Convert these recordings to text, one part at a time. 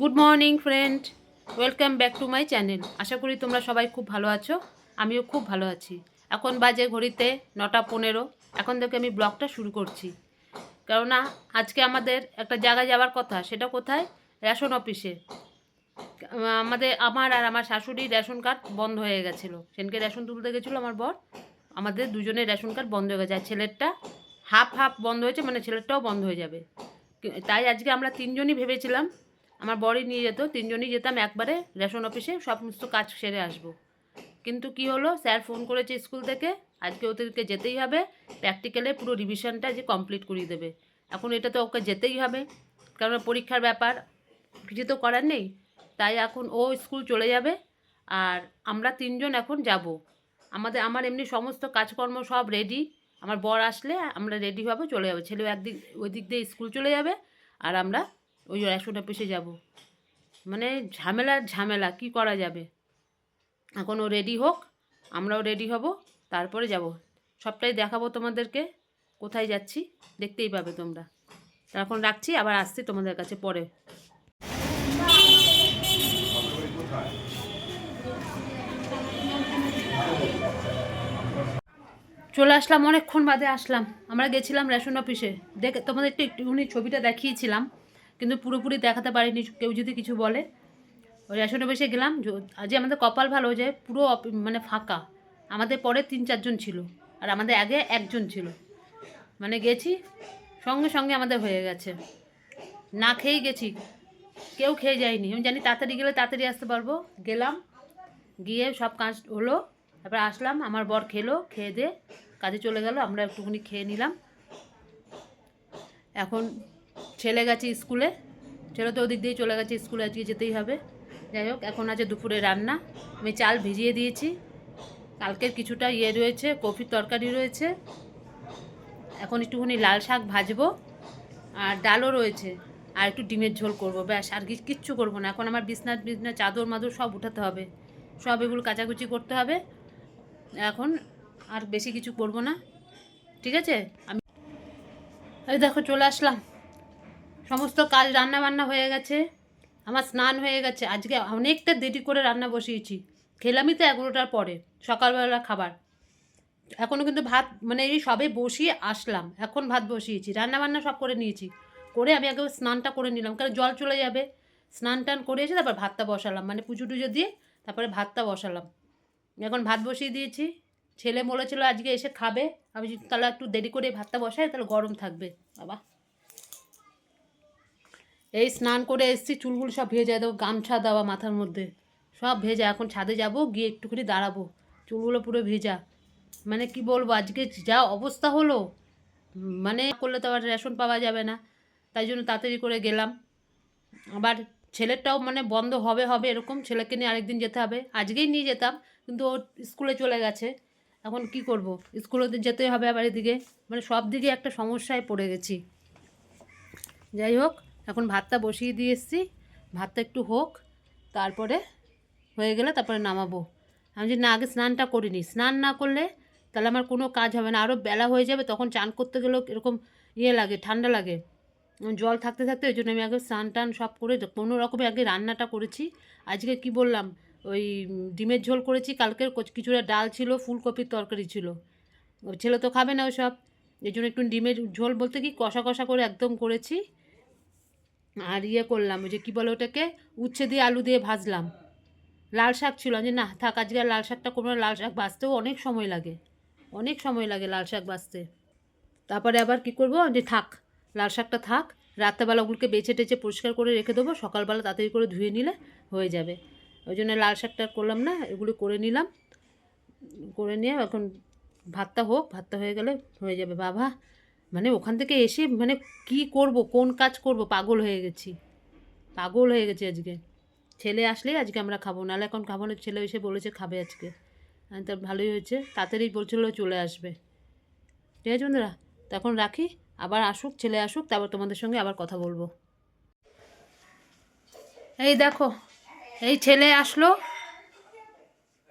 Good morning friend, welcome back to my channel. আশা করি তোমরা সবাই খুব ভালো আছো। আমিও খুব ভালো আছি। এখন বাজে ঘড়িতে 9টা 15। এখন থেকে আমি ব্লগটা শুরু করছি, কেননা আজকে আমাদের একটা জায়গায় যাওয়ার কথা। সেটা কোথায়? রেশন অফিসে। আমার আর আমার শাশুড়ির রেশন কার্ড বন্ধ হয়ে গেছিলো। সেদিনকে রেশন তুলতে গেছিলো আমার বর। আমাদের দুজনের রেশন কার্ড বন্ধ হয়ে গেছে। আর ছেলেরটা হাফ হাফ বন্ধ হয়েছে, মানে ছেলেরটাও বন্ধ হয়ে যাবে। তাই আজকে আমরা তিনজনই ভেবেছিলাম, আমার বরই নিয়ে যেত, তিনজনই যেতাম একবারে রেশন অফিসে, সমস্ত কাজ সেরে আসবো। কিন্তু কি হলো, স্যার ফোন করেছে স্কুল থেকে, আজকে ওদেরকে যেতেই হবে। প্র্যাকটিক্যালে পুরো রিভিশনটা যে কমপ্লিট করিয়ে দেবে। এখন এটা তো ওকে যেতেই হবে, কারণ পরীক্ষার ব্যাপার, কিছু তো করার নেই। তাই এখন ও স্কুল চলে যাবে, আর আমরা তিনজন এখন যাব। আমার এমনি সমস্ত কাজকর্ম সব রেডি। আমার বর আসলে আমরা রেডি হবো, চলে যাবো। ছেলেও একদিক ওই দিক দিয়ে স্কুল চলে যাবে, আর আমরা ওই রেশন অফিসে যাব। মানে ঝামেলার ঝামেলা, কি করা যাবে। এখন ও রেডি হোক, আমরাও রেডি হব, তারপরে যাব। সবটাই দেখাবো তোমাদেরকে, কোথায় যাচ্ছি দেখতেই পাবে তোমরা। এখন রাখছি, আবার আসছি তোমাদের কাছে পরে। চলে আসলাম, অনেকক্ষণ বাদে আসলাম। আমরা গেছিলাম রেশন অফিসে, দেখে তোমাদেরকে একটুখানি ছবিটা দেখিয়েছিলাম, কিন্তু পুরোপুরি দেখাতে পারিনি। কেউ যদি কিছু বলে, ওই রেশন অফিসে গেলাম। আজকে আমাদের কপাল ভালো যে পুরো মানে ফাঁকা। আমাদের পরে 3-4 জন ছিল, আর আমাদের আগে একজন ছিল। মানে গেছি, সঙ্গে সঙ্গে আমাদের হয়ে গেছে। না খেয়েই গেছি, কেউ খেয়ে যায়নি। আমি জানি তাড়াতাড়ি গেলে তাড়াতাড়ি আসতে পারবো। গেলাম, গিয়ে সব কাজ হলো, তারপর আসলাম। আমার বর খেলো, খেয়ে দিয়ে কাজে চলে গেল, আমরা একটুখানি খেয়ে নিলাম। এখন ছেলে গেছে স্কুলে, ছেলে তো ওদিক দিয়ে চলে গেছে স্কুলে, আজকে যেতেই হবে। যাই হোক, এখন আছে দুপুরে রান্না। আমি চাল ভিজিয়ে দিয়েছি, কালকের কিছুটা রয়েছে, কফির তরকারি রয়েছে। এখন একটুখানি লাল শাক ভাজবো, আর ডালও রয়েছে, আর একটু ডিমের ঝোল করবো, ব্যাস। আর কিচ্ছু করবো না। এখন আমার বিছনা চাদর মাদর সব উঠাতে হবে, সব এগুলো কাচাকুচি করতে হবে। এখন আর বেশি কিছু করবো না, ঠিক আছে। আমি এই দেখো চলে আসলাম, সমস্ত কাজ রান্না বান্না হয়ে গেছে, আমার স্নান হয়ে গেছে। আজকে অনেকটা দেরি করে রান্না বসিয়েছি, খেলামই তো 11টার পরে, সকালবেলা খাবার। এখনও কিন্তু ভাত, মানে এই সবে বসিয়ে আসলাম, এখন ভাত বসিয়েছি, রান্না বান্না সব করে নিয়েছি। করে আমি আগে স্নানটা করে নিলাম, কারণ জল চলে যাবে। স্নান টান করে এসে তারপর ভাতটা বসালাম, মানে পুজো টুজো দিয়ে তারপরে ভাতটা বসালাম। এখন ভাত বসিয়ে দিয়েছি। ছেলে বলেছিল আজকে এসে খাবে, আমি তাহলে একটু দেরি করে ভাতটা বসাই, তাহলে গরম থাকবে। বাবা, এই স্নান করে এসেছি, চুলগুলো সব ভেজে দেবো, গামছা দেওয়া মাথার মধ্যে সব ভেজা। এখন ছাদে যাব, গিয়ে একটুখানি দাঁড়াবো, চুলগুলো পুরো ভেজা। মানে কি বলবো, আজকে যা অবস্থা হলো, মানে করলে তো আবার রেশন পাওয়া যাবে না। তাই জন্য তাড়াতাড়ি করে গেলাম। আবার ছেলেরটাও মানে বন্ধ হবে হবে এরকম, ছেলেকে নিয়ে আরেকদিন যেতে হবে। আজকেই নিয়ে যেতাম, কিন্তু ও স্কুলে চলে গেছে। এখন কি করব, স্কুলে যেতে হবে আবার এদিকে, মানে সব দিকে একটা সমস্যায় পড়ে গেছি। যাই হোক, এখন ভাতটা বসিয়ে দিয়ে এসেছি, ভাতটা একটু হোক, তারপরে হয়ে গেলে তারপরে নামাবো। আমি যদি না আগে স্নানটা করিনি, স্নান না করলে তাহলে আমার কোনো কাজ হবে না, আরও বেলা হয়ে যাবে। তখন চান করতে গেলেও এরকম লাগে, ঠান্ডা লাগে, জল থাকতে থাকতে। ওই জন্য আমি আগে স্নান টান সব করে কোনো রকমে আগে রান্নাটা করেছি। আজকে কি বললাম, ওই ডিমের ঝোল করেছি, কালকের কিছুটা ডাল ছিল, ফুলকপির তরকারি ছিল। ওই ছেলে তো খাবে না ওসব, এই জন্য একটু ডিমের ঝোল বলতে কি কষা কষা করে একদম করেছি। আর করলাম, ওই যে কী বলে ওটাকে, উচ্ছে দিয়ে আলু দিয়ে ভাজলাম। লাল শাক ছিল, যে না থাক, আজকে আর লাল শাকটা করবো না। লাল শাক বাছতেও অনেক সময় লাগে, অনেক সময় লাগে লাল শাক বাছতে। তারপরে আবার কি করব, যে থাক, লাল শাকটা থাক, রাত্রেবেলা ওগুলোকে বেছে টেছে পরিষ্কার করে রেখে দেবো, সকালবেলা তাড়াতাড়ি করে ধুয়ে নিলে হয়ে যাবে। ওই জন্য লাল শাকটা করলাম না, এগুলো করে নিলাম। করে নিয়ে এখন ভাতটা হোক, ভাতটা হয়ে গেলে হয়ে যাবে। বাবা, মানে ওখান থেকে এসে মানে কি করব, কোন কাজ করব, পাগল হয়ে গেছি, পাগল হয়ে গেছি আজকে। ছেলে আসলেই আজকে আমরা খাবো, নাহলে এখন খাবো না। ছেলে এসে বলেছে খাবে আজকে, তো ভালোই হয়েছে, তাড়াতাড়ি বলছিল চলে আসবে। ঠিক আছে বন্ধুরা, তো এখন রাখি, আবার আসুক, ছেলে আসুক, তারপর তোমাদের সঙ্গে আবার কথা বলবো। এই দেখো, এই ছেলে আসলো,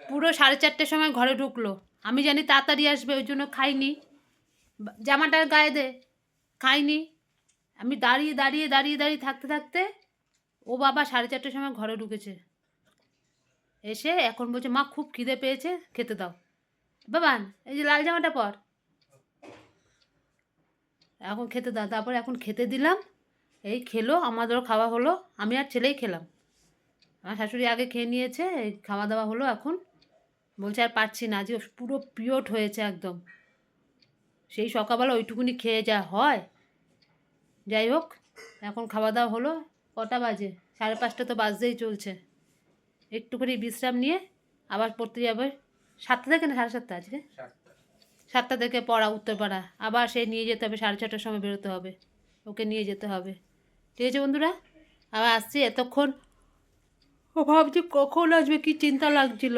পুরো 4:30-র সময় ঘরে ঢুকলো। আমি জানি তাড়াতাড়ি আসবে, ওই জন্য খাইনি, জামাটার গায়ে দে, খাইনি। আমি দাঁড়িয়ে দাঁড়িয়ে দাঁড়িয়ে দাঁড়িয়ে থাকতে থাকতে ও বাবা 4:30টার সময় ঘরে ঢুকেছে, এসে এখন বলছে মা খুব খিদে পেয়েছে খেতে দাও। বাবান এই যে লাল জামাটা পর, এখন খেতে দাও। তারপরে এখন খেতে দিলাম, এই খেলো, আমাদেরও খাওয়া হলো, আমি আর ছেলেই খেলাম। আমার শাশুড়ি আগে খেয়ে নিয়েছে, এই খাওয়া দাওয়া হলো। এখন বলছে আর পারছি না, আজকে পুরো পিওট হয়েছে একদম। সেই সকালবেলা ওইটুকুনি খেয়ে যা হয়। যাই হোক, এখন খাওয়া দাওয়া হলো। কটা বাজে? 5:30 তো বাজতেই চলছে। একটুখানি বিশ্রাম নিয়ে আবার পড়তে যাবে 7টা থেকে না 7:30 আজকে 7টা থেকে পড়া উত্তরপাড়া, আবার সে নিয়ে যেতে হবে, 6:30টার সময় বেরোতে হবে, ওকে নিয়ে যেতে হবে। ঠিক আছে বন্ধুরা, আবার আসছি। এতক্ষণ ও ভাবছি কখন আসবে, কি চিন্তা লাগছিল।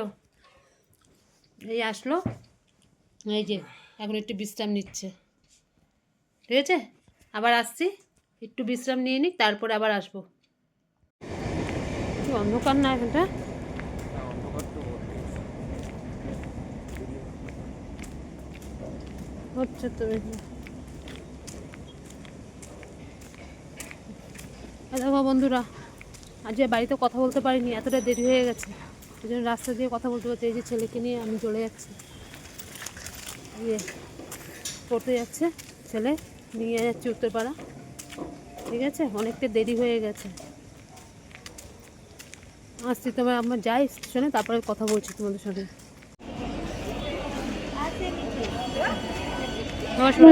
এই আসলো, এই যে এখন একটু বিশ্রাম নিচ্ছে। ঠিক আছে, আবার আসছি, একটু বিশ্রাম নিয়ে নিই, তারপরে আবার আসবো। কি অন্ধকার না এখানটা? হচ্ছে তো দেখো বন্ধুরা, আজকে বাড়িতে কথা বলতে পারিনি, এতটা দেরি হয়ে গেছে। ওই জন্য রাস্তা দিয়ে কথা বলতে বলতে এই যে ছেলেকে নিয়ে আমি চলে যাচ্ছি। ইয়ে পড়তে যাচ্ছে ছেলে, নিয়ে যাচ্ছি উত্তরপাড়া। ঠিক আছে, অনেকটা দেরি হয়ে গেছে। আসছি, তোমার আমার যাই স্টেশনে, তারপরে কথা বলছি তোমাদের সাথে। নমস্কার।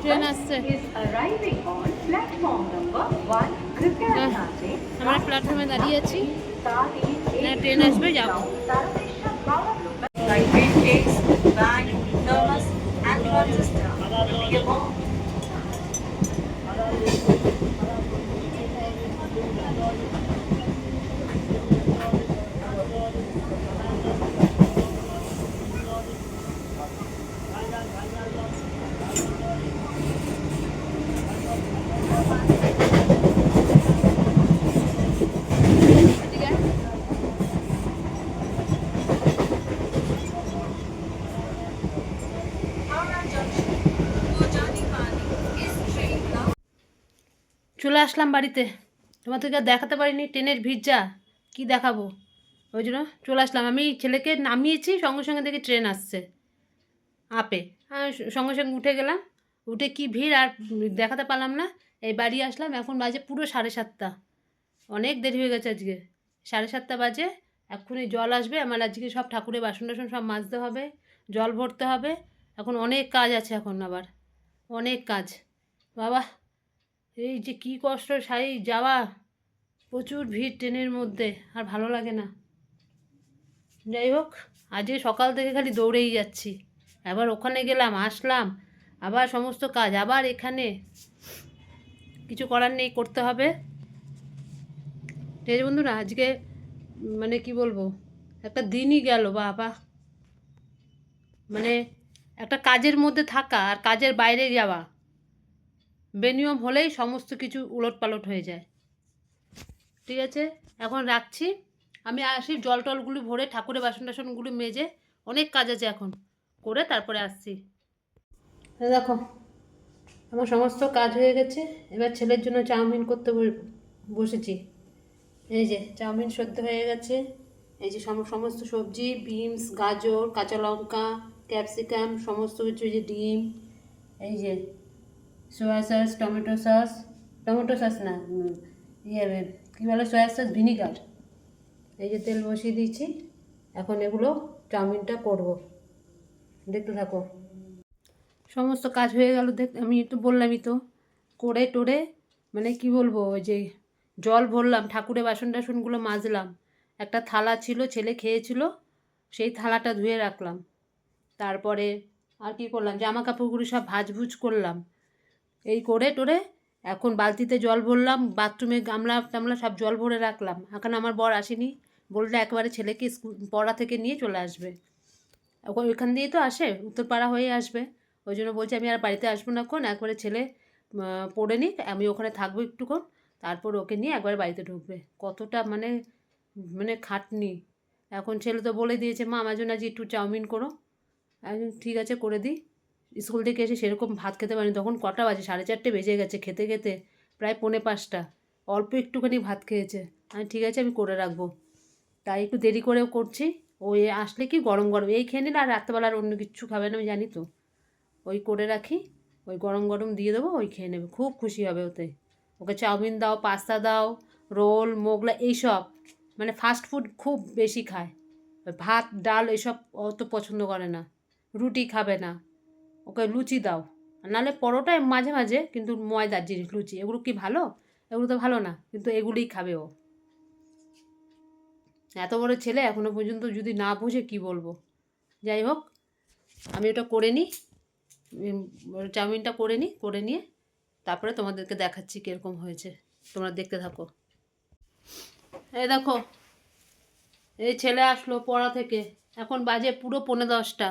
ট্রেন আসছে, আমরা প্ল্যাটফর্মে দাঁড়িয়ে আছি, ট্রেন আসবে, যাবো। চলে আসলাম বাড়িতে, তোমাদেরকে দেখাতে পারিনি ট্রেনের ভিড় যা, কী দেখাবো। ওই জন্য চলে আসলাম। আমি ছেলেকে নামিয়েছি, সঙ্গে সঙ্গে দেখি ট্রেন আসছে আপে, সঙ্গে সঙ্গে উঠে গেলাম। উঠে কি ভিড় আর দেখাতে পারলাম না। এই বাড়ি আসলাম, এখন বাজে পুরো 7:30। অনেক দেরি হয়ে গেছে আজকে। 7:30 বাজে, এক্ষুনি জল আসবে। আমার আজকে সব ঠাকুরের বাসন টাসন সব মাজতে হবে, জল ভরতে হবে। এখন অনেক কাজ আছে, এখন আবার অনেক কাজ। বাবা, এই যে কী কষ্ট সারি যাওয়া, প্রচুর ভিড় ট্রেনের মধ্যে, আর ভালো লাগে না। যাই হোক, আজকে সকাল থেকে খালি দৌড়েই যাচ্ছি। আবার ওখানে গেলাম, আসলাম, আবার সমস্ত কাজ, আবার এখানে। কিছু করার নেই, করতে হবে। ঠিক আছে বন্ধুরা, আজকে মানে কি বলবো, একটা দিনই গেল বাবা। মানে একটা কাজের মধ্যে থাকা আর কাজের বাইরে যাওয়া বেনিয়ম হলেই সমস্ত কিছু উলটপালট হয়ে যায়। ঠিক আছে, এখন রাখছি। আমি আসি, জল টলগুলি ভরে, ঠাকুরের বাসন টাসনগুলি মেজে, অনেক কাজ আছে এখন করে, তারপরে আসছি। দেখো, আমার সমস্ত কাজ হয়ে গেছে। এবার ছেলের জন্য চাউমিন করতে বসেছি। এই যে চাউমিন সেদ্ধ হয়ে গেছে। এই যে সমস্ত সবজি, বিনস, গাজর, কাঁচা লঙ্কা, ক্যাপসিকাম, সমস্ত কিছু, এই যে ডিম, এই যে সয়া সস, টমেটো সস না, ইয়ে কী বলে, সয়া সস ভিনিগার। এই যে তেল বসিয়ে দিয়েছি, এখন এগুলো চাউমিনটা করব, দেখতে থাকো। সমস্ত কাজ হয়ে গেল, আমি তো বললামই তো, করে টোরে, মানে কি বলবো, ওই যে জল ভরলাম, ঠাকুরের বাসন টাসনগুলো মাজলাম, একটা থালা ছিল ছেলে খেয়েছিল, সেই থালাটা ধুয়ে রাখলাম। তারপরে আর কি করলাম, জামা কাপড়গুলো সব ভাজভুজ করলাম। এই করে টোরে এখন বালতিতে জল ভরলাম, বাথরুমে গামলা টামলা সব জল ভরে রাখলাম। এখন আমার বর আসেনি, বললে একবারে ছেলেকে স্কুল পড়া থেকে নিয়ে চলে আসবে। ওইখান দিয়েই তো আসে, উত্তরপাড়া হয়ে আসবে। ওই জন্য বলছি আমি আর বাড়িতে আসবো না, কোন একবারে ছেলে পড়ে নিক, আমি ওখানে থাকবো একটুক্ষণ, তারপর ওকে নিয়ে একবার বাড়িতে ঢুকবে। কতটা মানে মানে খাটনি। এখন ছেলে তো বলে দিয়েছে, মা আমার জন্য আজ একটু চাউমিন করো। ঠিক আছে, করে দিই। স্কুল থেকে এসে সেরকম ভাত খেতে পারিনি, তখন কটা বাজে, 4:30 বেজে গেছে, খেতে খেতে প্রায় 4:45। অল্প একটুখানি ভাত খেয়েছে। আমি ঠিক আছে আমি করে রাখবো, তাই একটু দেরি করেও করছি। ওই আসলে কি গরম গরম এই খেয়ে নিলে আর রাত্রেবেলা আর অন্য কিচ্ছু খাবে না, আমি জানি তো। ওই করে রাখি, ওই গরম গরম দিয়ে দেবো, ওই খেয়ে নেবে, খুব খুশি হবে ওতে। ওকে চাউমিন দাও, পাস্তা দাও, রোল, মোগলা, এইসব মানে ফাস্ট ফুড খুব বেশি খায়। ভাত ডাল এসব অত পছন্দ করে না, রুটি খাবে না। ওকে লুচি দাও, নাহলে পরোটা মাঝে মাঝে, কিন্তু ময়দার জিনিস লুচি এগুলো কি ভালো? এগুলো তো ভালো না, কিন্তু এগুলোই খাবে ও। এত বড় ছেলে এখনো পর্যন্ত যদি না বুঝে কি বলবো। যাই হোক, আমি ওটা করে নিই, চাউমিনটা করে নিই, করে নিয়ে তারপরে তোমাদেরকে দেখাচ্ছি কীরকম হয়েছে, তোমরা দেখতে থাকো। এই দেখো, এই ছেলে আসলো পড়া থেকে, এখন বাজে পুরো 10:45।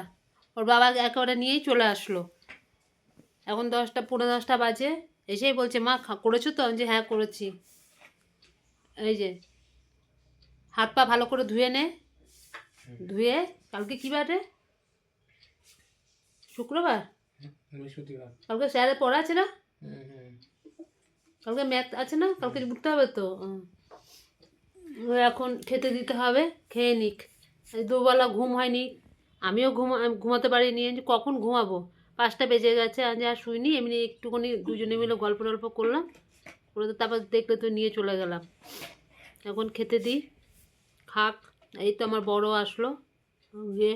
ওর বাবা একেবারে নিয়েই চলে আসলো, এখন 10টা 10:45 বাজে। এসেই বলছে মা করেছো তো? আমি যে হ্যাঁ করেছি। এই যে হাত পা ভালো করে ধুয়ে নে, ধুয়ে, কালকে কী বারে? শুক্রবার, কালকে স্যারের পড়া আছে না? কালকে ম্যাথ আছে না? কালকে উঠতে হবে তো। এখন খেতে দিতে হবে, খেয়ে নিক। দুবেলা ঘুম হয়নি, আমিও ঘুমাতে পারিনি, কখন ঘুমাবো, 5টা বেজে গেছে। আজ আর শুইনি, এমনি একটুখানি দুজনে মিলে গল্প টল্প করলাম, করে তো তারপর দেখলে তো নিয়ে চলে গেলাম। এখন খেতে দিই, খাক। এই তো আমার বড় আসলো, গিয়ে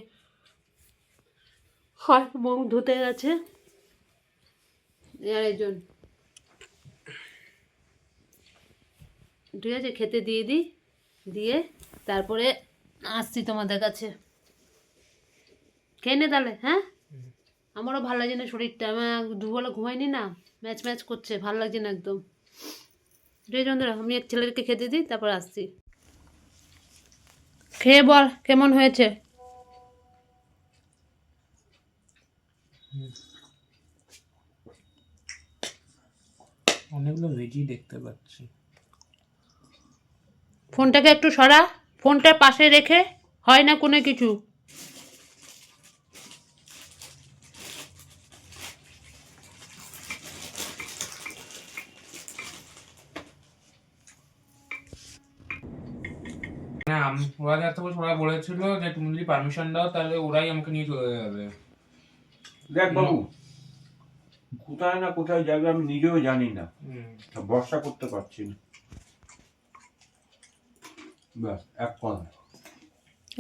হাত মুখ ধুতে গেছে। আর একজন, ঠিক আছে, খেতে দিয়ে দিই, দিয়ে তারপরে আসছি তোমাদের কাছে। খেয়ে নে তাহলে। হ্যাঁ, আমারও ভালো লাগছে না শরীরটা, আমার দুবেলা ঘুমাইনি না, ম্যাচ ম্যাচ করছে, ভালো লাগছে না একদম। ঠিক আছে বন্ধুরা, আমি এক ছেলেকে খেতে দিই, তারপর আসছি। খেয়ে বল কেমন হয়েছে। অনেকগুলো ভেজি দেখতে পাচ্ছি। ফোনটাকে একটু সরা, ফোনটার পাশে রেখে হয় না কোনো কিছু। হ্যাঁ, ওরা যাতে ওরা বলেছিল যে তুমি যদি পারমিশন দাও তাহলে ওরাই আমাকে নিয়ে চলে যাবে। দেখ বাবু, কোথায় না কোথায় যাবে আমি নিজেও জানি না, ভরসা করতে পারছি না, ব্যাস এক কথা।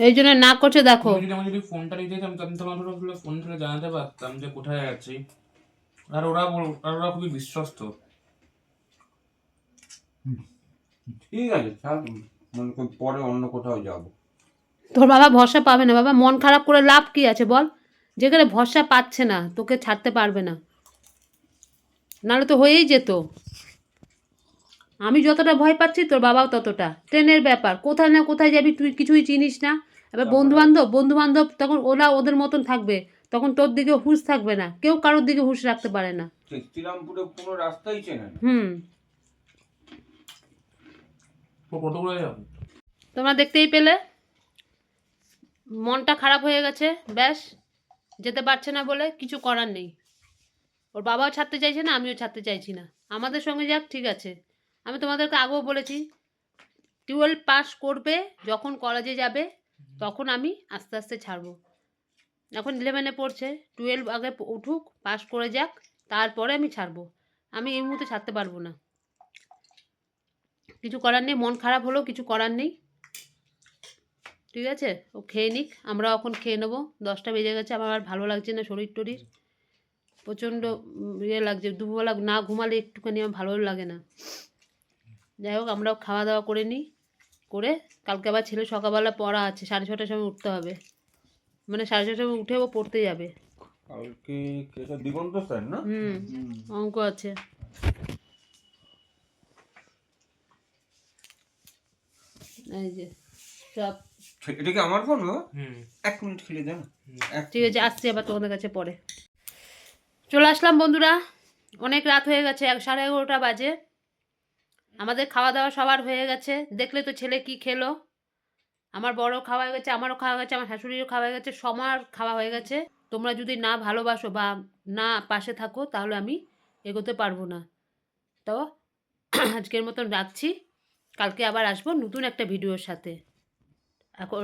এই জন্য না করছে, দেখো। তুমি যদি আমাকে যদি ফোনটা দিয়ে দিতাম তাহলে তোমার ফোন থেকে জানাতে পারতাম যে কোথায় আছি। আর ওরা খুবই বিশ্বস্ত। ঠিক আছে, থাক, মনে করি পরে অন্য কোথাও যাব। তোর বাবা ভরসা পাবে না বাবা, মন খারাপ করে লাভ কি আছে বল? যেখানে ভরসা পাচ্ছে না, তোকে ছাড়তে পারবে না, নাহলে তো হয়েই যেত। আমি যতটা ভয় পাচ্ছি তোর বাবাও ততটা। ট্রেনের ব্যাপার, কোথায় না কোথায় যাবি, তুই কিছুই চিনিস না। এবার বন্ধু বান্ধব তখন ওরা ওদের মতন থাকবে, তখন তোর দিকে হুঁশ থাকবে না, কেউ কারোর দিকে হুঁশ রাখতে পারে না। শ্রীরামপুরে কোনো রাস্তাই চেনে না। কতগুলো যাবে? তোমরা দেখতেই পেলে, মনটা খারাপ হয়ে গেছে, ব্যাস। যেতে পারছে না বলে কিছু করার নেই। ওর বাবাও ছাড়তে চাইছে না, আমিও ছাড়তে চাইছি না। আমাদের সঙ্গে যাক, ঠিক আছে। আমি তোমাদেরকে আগেও বলেছি, 12 পাস করবে, যখন কলেজে যাবে তখন আমি আস্তে আস্তে ছাড়বো। এখন 11-এ পড়ছে, 12 আগে উঠুক, পাস করে যাক, তারপরে আমি ছাড়বো। আমি এই মুহূর্তে ছাড়তে পারবো না, কিছু করার নেই। মন খারাপ হলেও কিছু করার নেই, ঠিক আছে। ও খেয়ে নিক, আমরা এখন খেয়ে নেবো। 10টা বেজে গেছে, আমার আর ভালো লাগছে না, শরীর টরীর প্রচণ্ড ইয়ে লাগছে। দুবেলা না ঘুমালে একটুখানি আমার ভালো লাগে না। যাই হোক, আমরাও খাওয়া দাওয়া করে নিই, করে কালকে আবার ছেলে সকালবেলা পড়া আছে, 6:30টার সময় উঠতে হবে, মানে 6:30টার সময় উঠে ও পড়তে যাবে। কালকে দিগন্ত স্যার না? অঙ্ক আছে। এই যে সব, এটা কি আমার ফোন? 1 মিনিট খেলে দেন। ঠিক আছে, আসছি আবার তোমাদের কাছে পরে। চলে আসলাম বন্ধুরা, অনেক রাত হয়ে গেছে, 11:30 বাজে। আমাদের খাওয়া দাওয়া সবার হয়ে গেছে, দেখলে তো ছেলে কি খেলো। আমার বড় খাওয়া হয়ে গেছে, আমারও খাওয়া গেছে, আমার শাশুড়িরও খাওয়া হয়ে গেছে, সবার খাওয়া হয়ে গেছে। তোমরা যদি না ভালোবাসো বা না পাশে থাকো তাহলে আমি এগোতে পারবো না। তো আজকের মতন রাখছি, কালকে আবার আসবো নতুন একটা ভিডিওর সাথে। এখন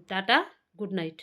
টাটা, গুড নাইট।